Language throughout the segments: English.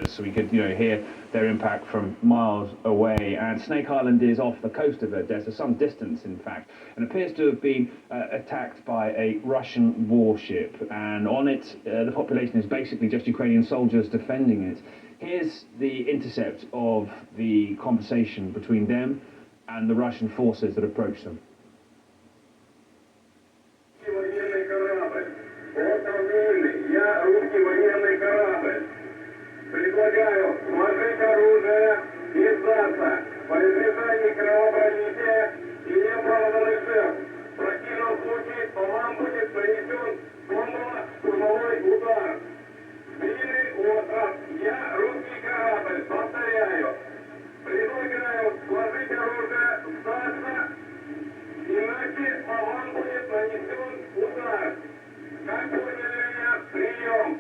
So we could, hear their impact from miles away. And Snake Island is off the coast of Odessa, some distance, in fact, and appears to have been attacked by a Russian warship. And on it, the population is basically just Ukrainian soldiers defending it. Here's the intercept of the conversation between them and the Russian forces that approach them. Предлагаю сложить оружие и сдаться. По избежанию кровопролития и неоправданных жертв. В противном случае по вам будет принесен бомбово-штурмовой удар. Длинный остров. Я русский корабль. Повторяю. Предлагаю сложить оружие, сдаться, иначе по вам будет нанесен удар. Как поняли меня? Прием.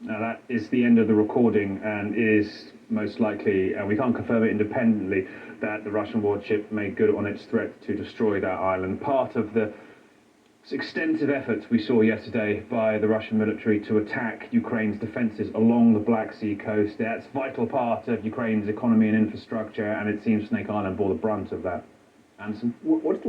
Now that is the end of the recording, and is most likely, and we can't confirm it independently, that the Russian warship made good on its threat to destroy that island. Part of the extensive efforts we saw yesterday by the Russian military to attack Ukraine's defences along the Black Sea coast. That's a vital part of Ukraine's economy and infrastructure, and it seems Snake Island bore the brunt of that. Anderson? What